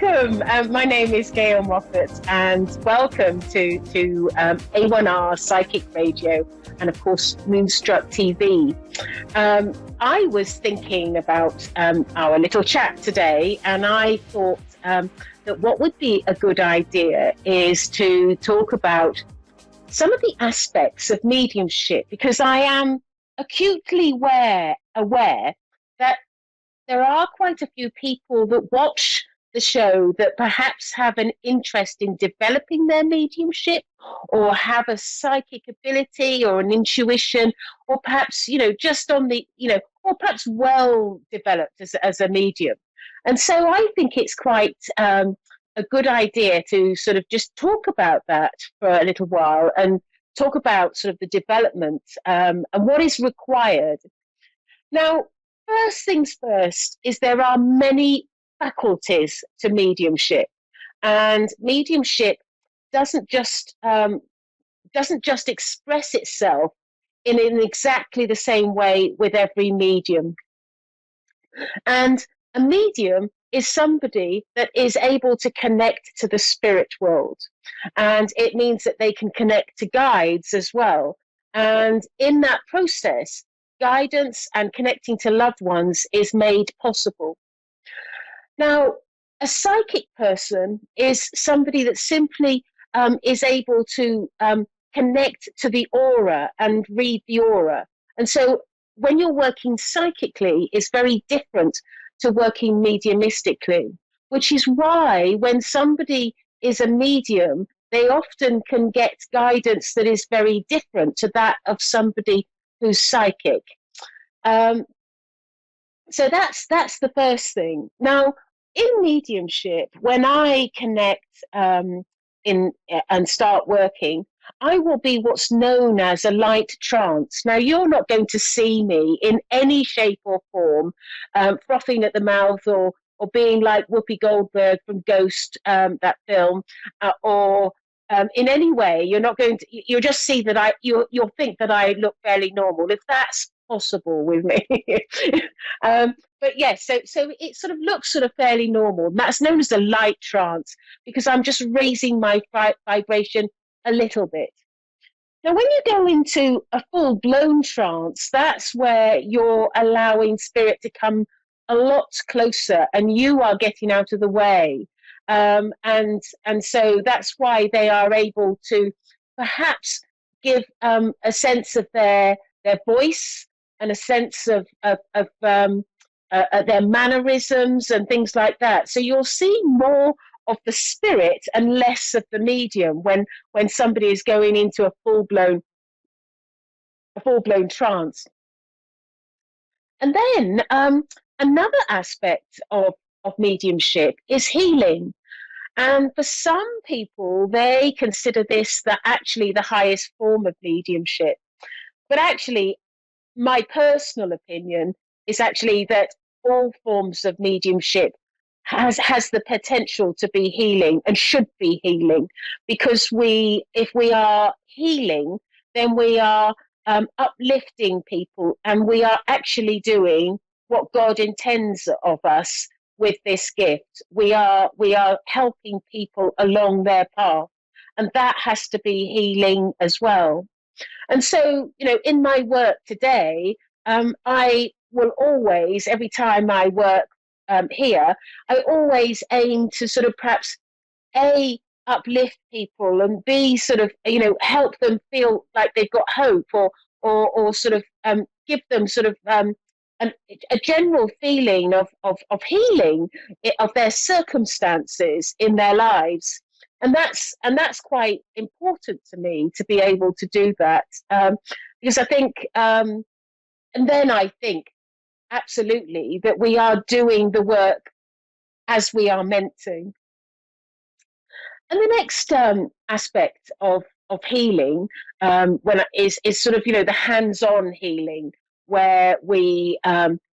welcome. My name is Gail Moffat, and welcome to A1R Psychic Radio, and of course Moonstruck TV. I was thinking about our little chat today, and I thought that what would be a good idea is to talk about some of the aspects of mediumship, because I am acutely aware that there are quite a few people that watch the show that perhaps have an interest in developing their mediumship, or have a psychic ability or an intuition, or perhaps, just on the, or perhaps well developed as a medium. And so I think it's quite a good idea to sort of just talk about that for a little while and talk about sort of the development and what is required. Now, first things first is there are many faculties to mediumship, and mediumship doesn't just express itself in exactly the same way with every medium. And a medium is somebody that is able to connect to the spirit world, and it means that they can connect to guides as well. And in that process, guidance and connecting to loved ones is made possible. Now, a psychic person is somebody that simply is able to connect to the aura and read the aura. And so when you're working psychically, it's very different to working mediumistically, which is why when somebody is a medium, they often can get guidance that is very different to that of somebody who's psychic. So that's the first thing. Now, in mediumship, when I connect and start working, I will be what's known as a light trance. Now, you're not going to see me in any shape or form, frothing at the mouth or being like Whoopi Goldberg from Ghost, that film, or in any way. You're not going to. You'll just see that you'll think that I look fairly normal, if that's possible with me. But yes, so it sort of looks sort of fairly normal. That's known as a light trance, because I'm just raising my vibration a little bit. Now, when you go into a full-blown trance, that's where you're allowing spirit to come a lot closer, and you are getting out of the way. And so that's why they are able to perhaps give a sense of their voice and a sense of their mannerisms and things like that. So you'll see more of the spirit and less of the medium when somebody is going into a full-blown trance. And then another aspect of mediumship is healing. And for some people, they consider this actually the highest form of mediumship. But actually, my personal opinion is actually that all forms of mediumship has the potential to be healing and should be healing, because if we are healing, then we are uplifting people, and we are actually doing what God intends of us with this gift. We are helping people along their path, and that has to be healing as well. And so, in my work today, I will always, every time I work here, I always aim to sort of perhaps uplift people, and B, sort of, help them feel like they've got hope, or sort of give them sort of a general feeling of healing of their circumstances in their lives. And that's quite important to me, to be able to do that, because I think, and then I think absolutely that we are doing the work as we are meant to. And the next aspect of healing is sort of, the hands-on healing, where we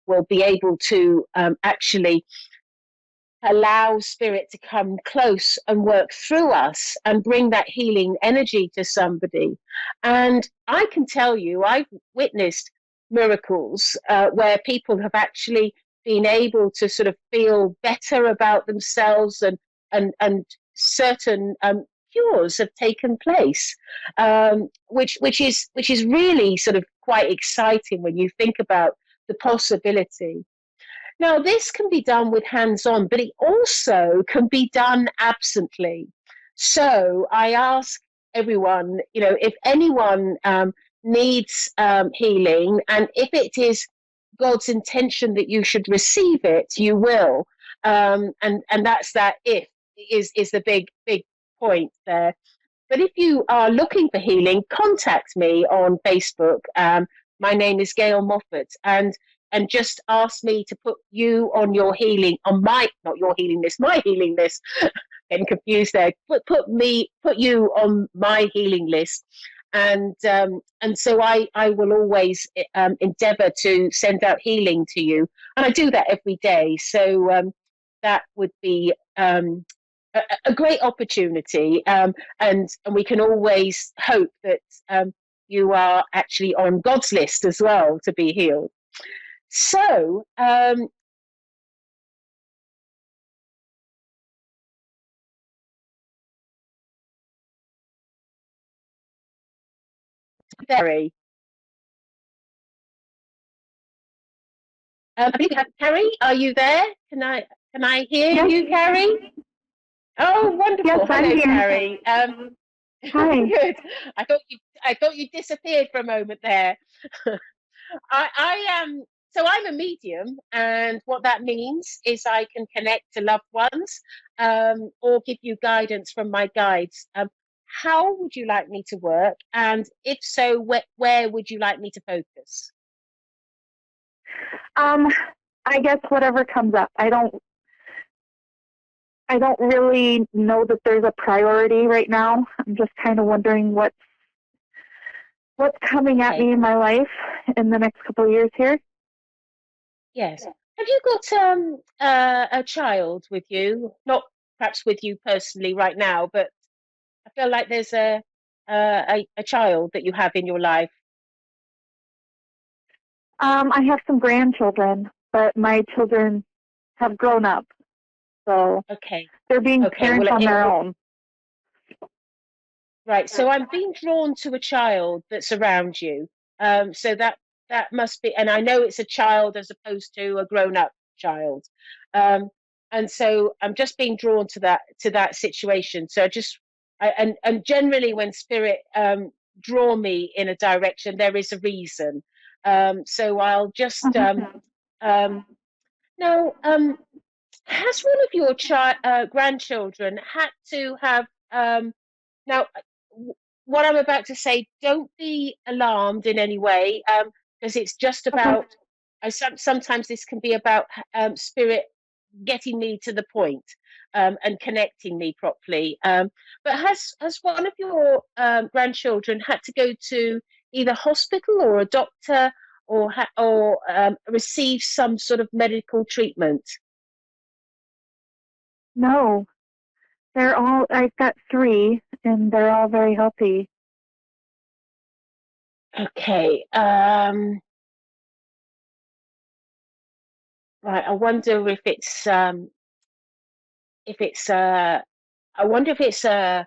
will be able to actually allow spirit to come close and work through us and bring that healing energy to somebody. And I can tell you, I've witnessed miracles where people have actually been able to sort of feel better about themselves, and certain cures have taken place, which is really sort of quite exciting when you think about the possibility. Now, this can be done with hands on, but it also can be done absently. So I ask everyone, if anyone needs healing, and if it is God's intention that you should receive it, you will. And that's that if is the big point there. But if you are looking for healing, contact me on Facebook. My name is Gail Moffat, and just ask me to put you on your healing, on my, not your healing list, my healing list. Getting confused there. Put you on my healing list, and so I will always endeavour to send out healing to you, and I do that every day. So that would be a great opportunity, and we can always hope that you are actually on God's list as well to be healed. So, Terry, I believe we have Carrie. Are you there? Can I hear Yes, you, Carrie? Oh, yes, wonderful! I'm Hello, here. Carrie. Hi. Good. I thought you disappeared for a moment there. I am. So I'm a medium, and what that means is I can connect to loved ones, or give you guidance from my guides. How would you like me to work? And if so, where would you like me to focus? Um, I guess whatever comes up. I don't really know that there's a priority right now. I'm just kind of wondering what's coming at Okay. me in my life in the next couple of years here. Yes. Have you got a child with you? Not perhaps with you personally right now, but I feel like there's a child that you have in your life. I have some grandchildren, but my children have grown up, so Okay. they're being Okay. Well, parents on their own. right. So I'm being drawn to a child that's around you. So that must be, and I know it's a child as opposed to a grown-up child. Um, and so I'm just being drawn to that situation. So and generally when spirit draw me in a direction, there is a reason. So I'll just Mhm. um, now. Has one of your grandchildren had to have now, what I'm about to say, don't be alarmed in any way, because it's just Okay. about. Sometimes this can be about spirit getting me to the point, and connecting me properly. But has one of your grandchildren had to go to either hospital or a doctor, or receive some sort of medical treatment? No, I've got three, and they're all very healthy. Okay. Right. I wonder if it's I wonder if it's a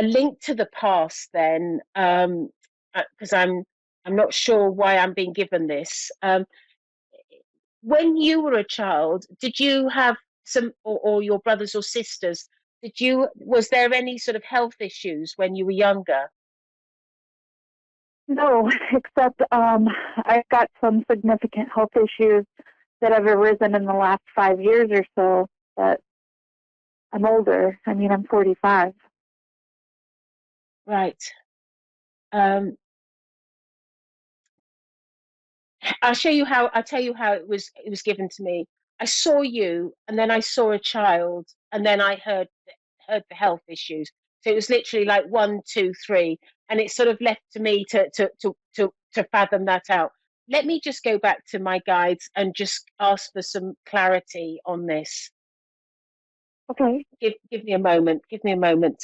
link to the past then, because I'm not sure why I'm being given this. When you were a child, did you have some, or your brothers or sisters, was there any sort of health issues when you were younger? No, except I've got some significant health issues that have arisen in the last 5 years or so. But I'm older. I mean, I'm 45. Right. Um, I'll tell you how it was given to me. I saw you, and then I saw a child, and then I heard the health issues. So it was literally like one, two, three, and it sort of left to me to fathom that out. Let me just go back to my guides and just ask for some clarity on this. Okay. Give me a moment. Give me a moment.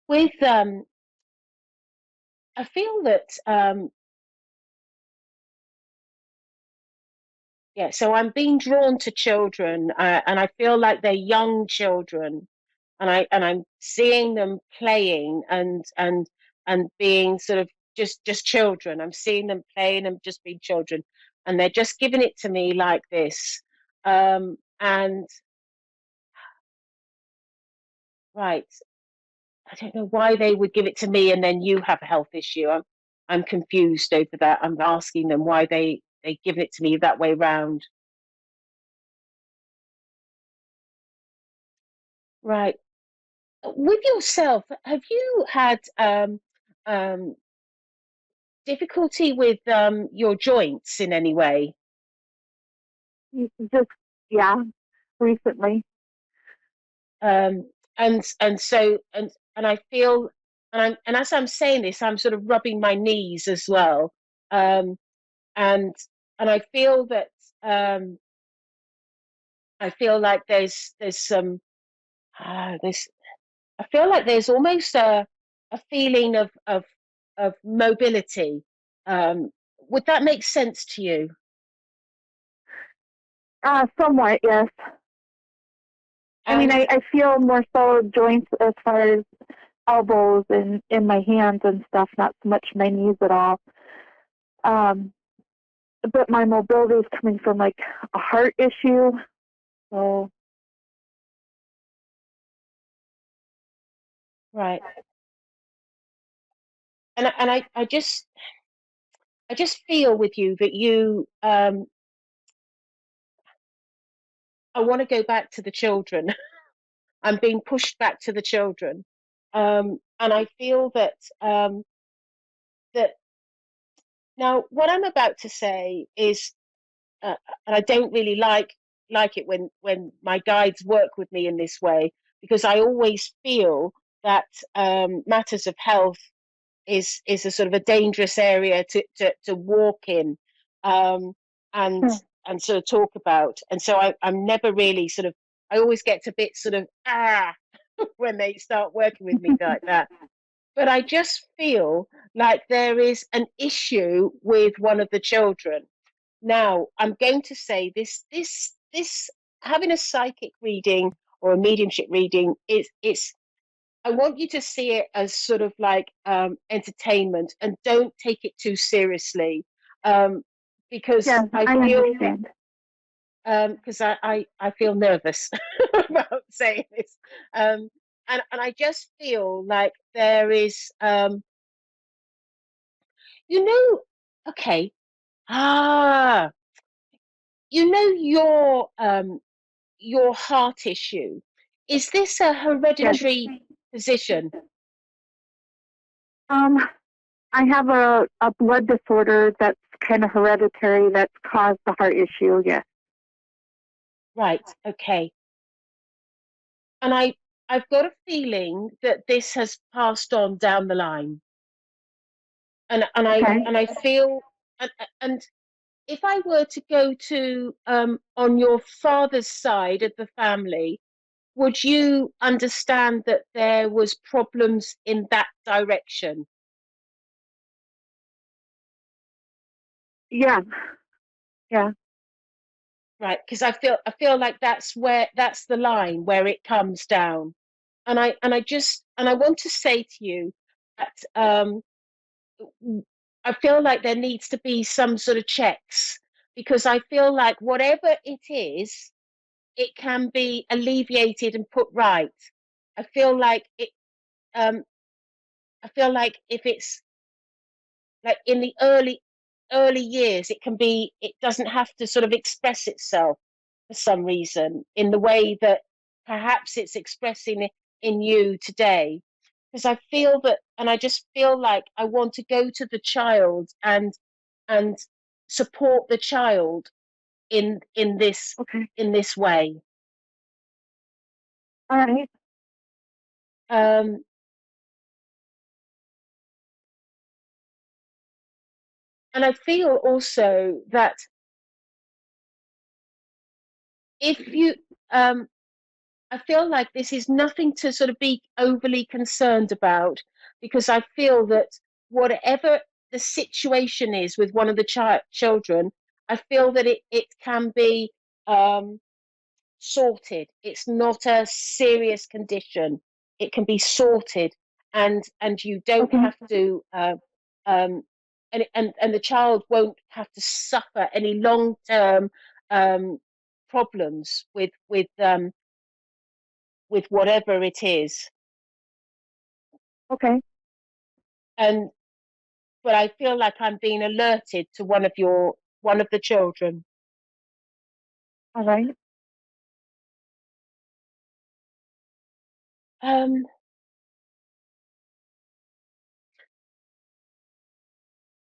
with I feel that yeah, so I'm being drawn to children, and I feel like they're young children, and I'm seeing them playing and being sort of just children. I'm seeing them playing and just being children, and they're just giving it to me like this. And right, I don't know why they would give it to me and then you have a health issue. I'm confused over that. I'm asking them why they give it to me that way round. Right. With yourself, have you had um, difficulty with your joints in any way? Just, yeah, recently. And so and I feel and as I'm saying this, I'm sort of rubbing my knees as well. Um, and and um, I feel like there's some there's I feel like there's almost a feeling of mobility. Would that make sense to you? Somewhat, yes. I mean, And I feel more so joints as far as elbows and in my hands and stuff, not so much my knees at all. Um, but my mobility is coming from like a heart issue. So right, and I just feel with you that you I want to go back to the children. I'm being pushed back to the children, and I feel that now what I'm about to say is, and I don't really like it when my guides work with me in this way because I always feel that matters of health is a sort of a dangerous area to walk in, um, and hmm. and sort of talk about. And so I'm never really sort of. I always get a bit sort of when they start working with me like that. But I just feel like there is an issue with one of the children. Now, I'm going to say this having a psychic reading or a mediumship reading is it's I want you to see it as sort of like entertainment and don't take it too seriously, um, because Yeah, I I feel understand. because I feel nervous about saying this, and I just feel like there is you know okay ah you know your heart issue, is this a Yes. hereditary position? Um, I have a blood disorder that's kind of hereditary that's caused the heart issue. Yes. Right, okay. And I've got a feeling that this has passed on down the line, Okay. and I feel and, and if I were to go to on your father's side of the family, would you understand that there was problems in that direction? Yeah. Yeah. Right, because I feel like that's the line where it comes down, and I want to say to you that I feel like there needs to be some sort of checks because I feel like whatever it is, it can be alleviated and put right. I feel like it. Um, I feel like if it's like in the early years, it can be. It doesn't have to sort of express itself for some reason in the way that perhaps it's expressing in you today. Because I feel that, and I just feel like I want to go to the child and support the child Okay. in this way. All right. Um, and I feel also that, if you, um, I feel like this is nothing to sort of be overly concerned about, because I feel that whatever the situation is with one of the children, I feel that it can be um, sorted. It's not a serious condition. It can be sorted, and you don't Okay. have to, um, and the child won't have to suffer any long term um, problems with whatever it is. Okay. And but I feel like I'm being alerted to one of the children. All right. Um,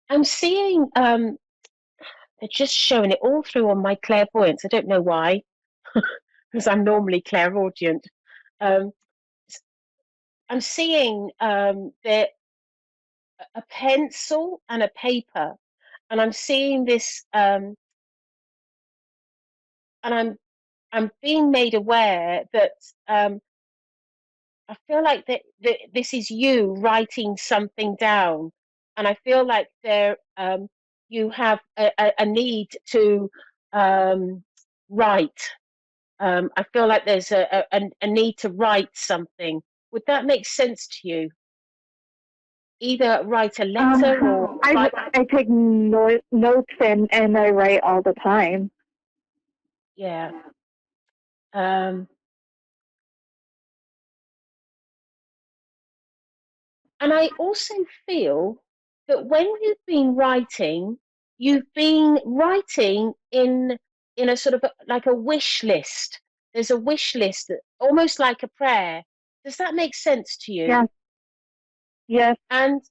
I'm seeing they're just showing it all through on my clairvoyance. I don't know why, because I'm normally clairaudient. Um, I'm seeing a pencil and a paper, and I'm seeing this, and I'm being made aware that I feel like that this is you writing something down, and I feel like you have a need to write. I feel like there's a need to write something. Would that make sense to you? Either write a letter or write. I take notes and I write all the time. Yeah. Um, and I also feel that when you've been writing in a sort of like a wish list. There's a wish list that almost like a prayer. Does that make sense to you? Yes. Yes. And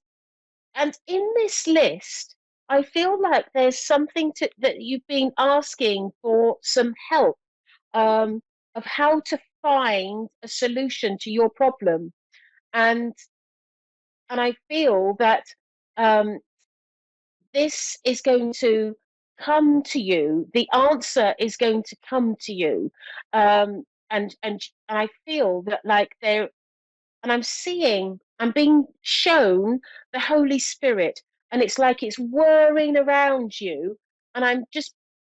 and in this list, I feel like there's something that you've been asking for some help of how to find a solution to your problem. And and I feel that um, this is going to come to you. The answer is going to come to you, and I feel that like there, and I'm being shown the Holy Spirit, and it's like it's whirring around you, and I'm just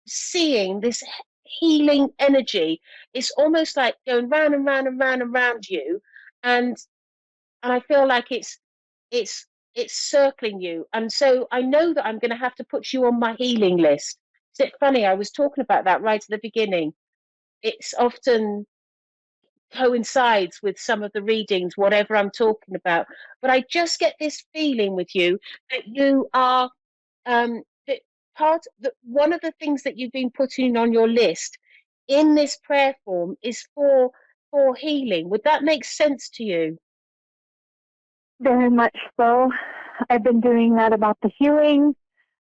seeing this healing energy. It's almost like going round and round and round and round you, and and I feel like it's it's circling you. And so I know that I'm going to have to put you on my healing list. Is it funny? I was talking about that right at the beginning. It's often coincides with some of the readings, whatever I'm talking about. But I just get this feeling with you that you are that that one of the things that you've been putting on your list in this prayer form is for healing. Would that make sense to you? Very much so. I've been doing that about the healing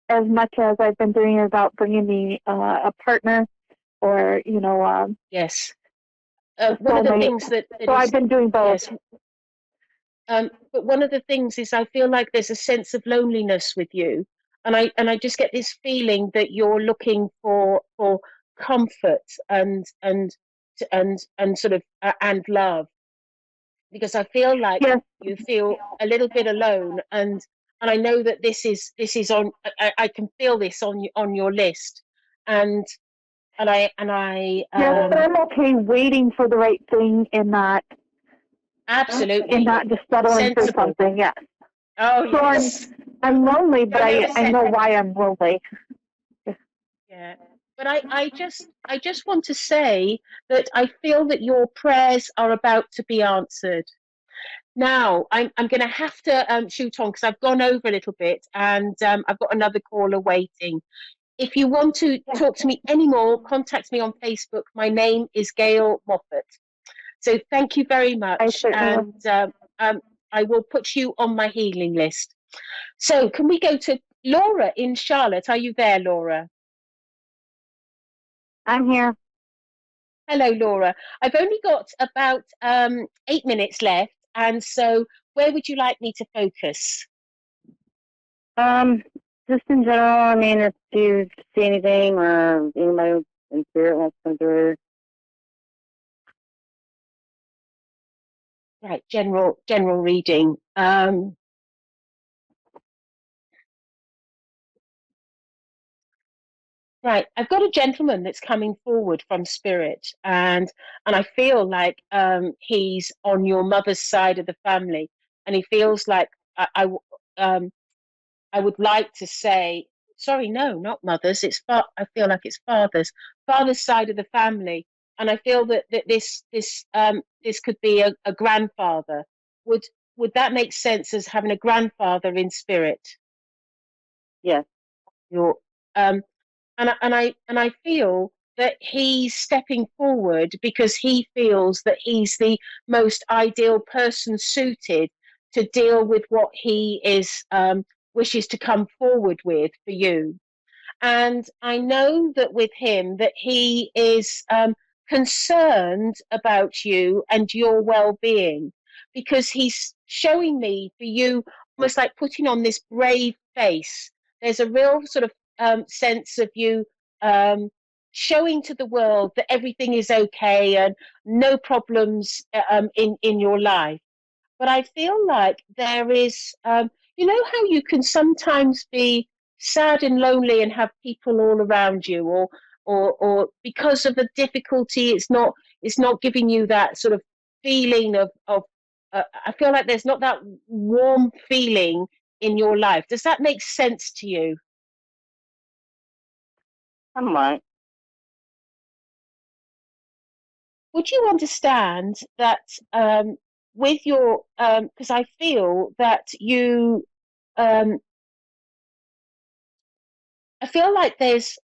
as much as I've been doing about bringing me a partner or, Yes. a One of the soulmate. things that So I've is been doing both. yes, but one of the things is I feel like there's a sense of loneliness with you, and I just get this feeling that you're looking for comfort and sort of and love, because I feel like Yes, you feel a little bit alone, and I know that this is on. I can feel this on your list, and and I yes, but I'm okay waiting for the right thing and absolutely not just settling for sensible. something. Yes. Oh So yes. I'm lonely, but No, no, I know why I'm lonely. yeah. But I just want to say that I feel that your prayers are about to be answered. Now I'm going to have to shoot on because I've gone over a little bit, and I've got another caller waiting. If you want to talk to me anymore, contact me on Facebook. My name is Gail Moffat. So thank you very I much, certainly will. and I will put you on my healing list. So can we go to Laura in Charlotte? Are you there, Laura? I'm here. Hello, Laura. I've only got about 8 minutes left, and so where would you like me to focus? Um, just in general, I mean, if you see anything or anybody in spirit wants to come through. Right, general reading. Right, I've got a gentleman that's coming forward from spirit, and I feel like he's on your mother's side of the family, and he feels like um I would like to say, sorry, no, not mothers. I feel like it's father's side of the family, and I feel that this could be a grandfather. Would would that make sense as having a grandfather in spirit? Yes. Your and I feel that he's stepping forward because he feels that he's the most ideal person suited to deal with what he is wishes to come forward with for you. And I know that with him that he is concerned about you and your well-being, because he's showing me for you almost like putting on this brave face. There's a real sort of sense of you um, showing to the world that everything is okay and no problems in your life. But I feel like there is, you know, how you can sometimes be sad and lonely and have people all around you, or because of the difficulty, it's not giving you that sort of feeling of. I feel like there's not that warm feeling in your life. Does that make sense to you? Somewhat. Would you understand that with your because I feel that you um, I feel like there's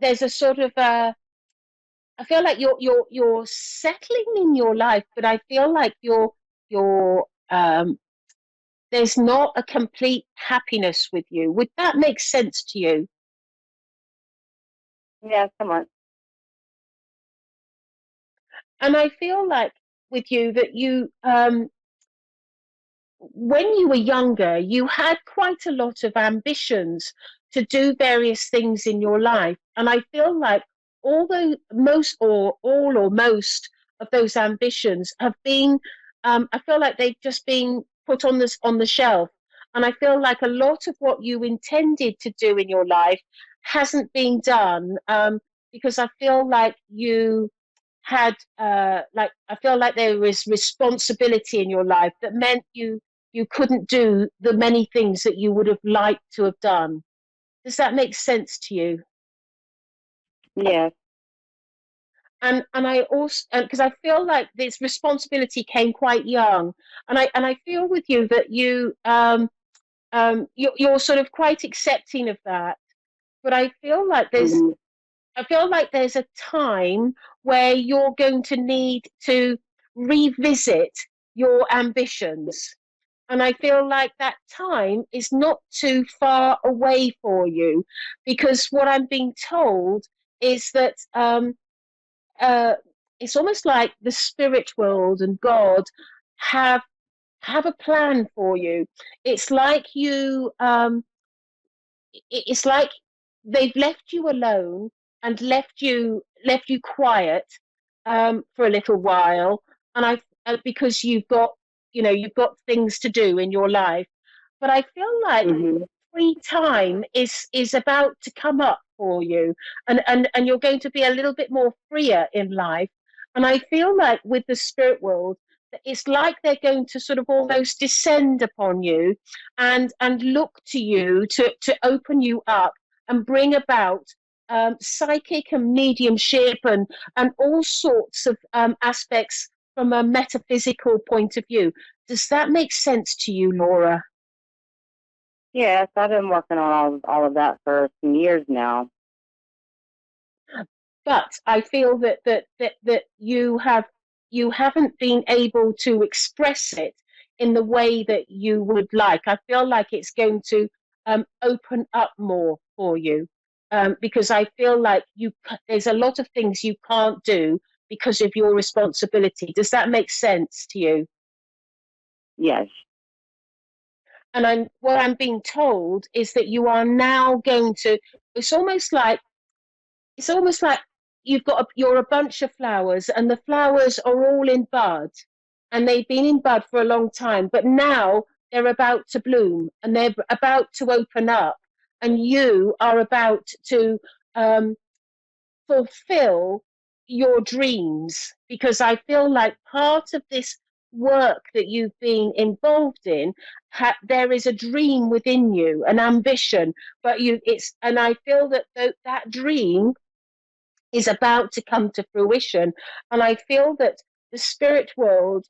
a sort of I feel like you're settling in your life, but I feel like you're there's not a complete happiness with you. Would that make sense to you? Yeah, somewhat. And I feel like with you that you when you were younger, you had quite a lot of ambitions to do various things in your life. And I feel like although most or all or most of those ambitions have been, I feel like they've just been put on the shelf. And I feel like a lot of what you intended to do in your life hasn't been done because I feel like you had like I feel like there was responsibility in your life that meant you couldn't do the many things that you would have liked to have done. Does that make sense to you? Yes. And I also because I feel like this responsibility came quite young, and I feel with you that you're sort of quite accepting of that. But Hmm. I feel like there's a time where you're going to need to revisit your ambitions. And I feel like that time is not too far away for you, because what I'm being told is that uh, it's almost like the spirit world and God have have a plan for you. It's like it's like they've left you alone and left you quiet for a little while, and I because you've got things to do in your life, but I feel like Hmm. free time is about to come up for you, and you're going to be a little bit more freer in life, and I feel like with the spirit world it's like they're going to sort of almost descend upon you and look to you to open you up and bring about psychic and mediumship and all sorts of aspects from a metaphysical point of view. Does that make sense to you, Laura? Yes, I've been working on all of that for some years now. But I feel that you haven't been able to express it in the way that you would like. I feel like it's going to open up more for you, because I feel like there's a lot of things you can't do because of your responsibility. Does that make sense to you? Yes. And what I'm being told is that you are now going to. It's almost like it's almost like you're a bunch of flowers and the flowers are all in bud, and they've been in bud for a long time, but now they're about to bloom and they're about to open up, and you are about to um, fulfill your dreams, because I feel like part of this work that you've been involved in, there is a dream within you, an ambition, but and I feel that that dream is about to come to fruition. And I feel that the spirit world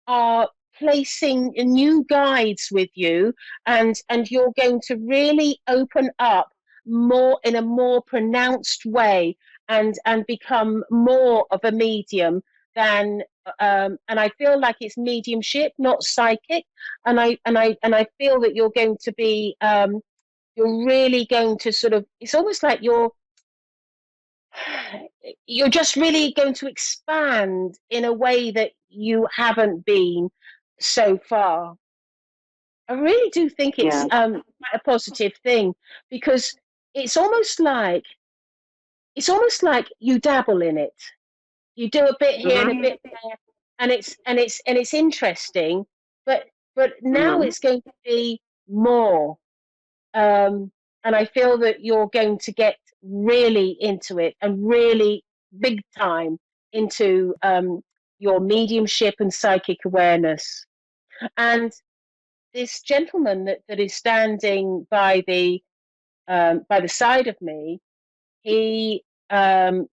are placing new guides with you, and you're going to really open up more in a more pronounced way, and become more of a medium than and I feel like it's mediumship, not psychic. And I feel that you're really going to sort of, it's almost like you're just really going to expand in a way that you haven't been so far. I really do think it's Yeah. quite a positive thing, because it's almost like you dabble in it. You do a bit here and a Mhm. bit there, and it's interesting, but now Mhm. it's going to be more. Um, and I feel that you're going to get really into it, and really big time into your mediumship and psychic awareness. And this gentleman that is standing by the side of me, he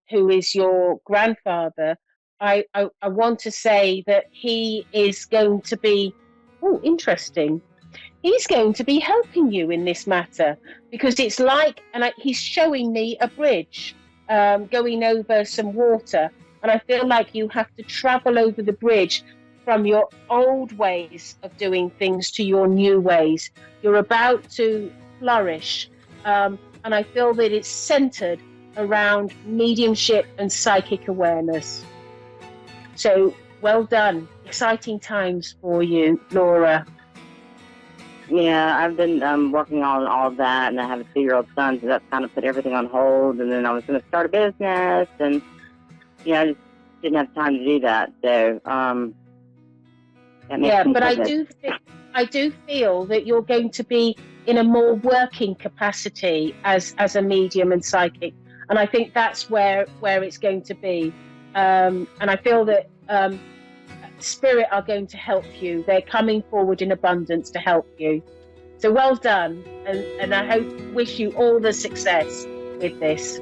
who is your grandfather, I want to say that he is going to be, oh, interesting, he's going to be helping you in this matter, because it's like, and he's showing me a bridge going over some water, and I feel like you have to travel over the bridge from your old ways of doing things to your new ways. You're about to flourish, and I feel that it's centered around mediumship and psychic awareness. So well done. Exciting times for you, Laura. Yeah, I've been working on all of that, and I have a 2-year-old son, so that's kind of put everything on hold. And then I was going to start a business, and I just didn't have time to do that. So that makes me But pivot. I do feel that you're going to be in a more working capacity as a medium and psychic, and I think that's where it's going to be. And I feel that spirit are going to help you. They're coming forward in abundance to help you. So well done, and I wish you all the success with this.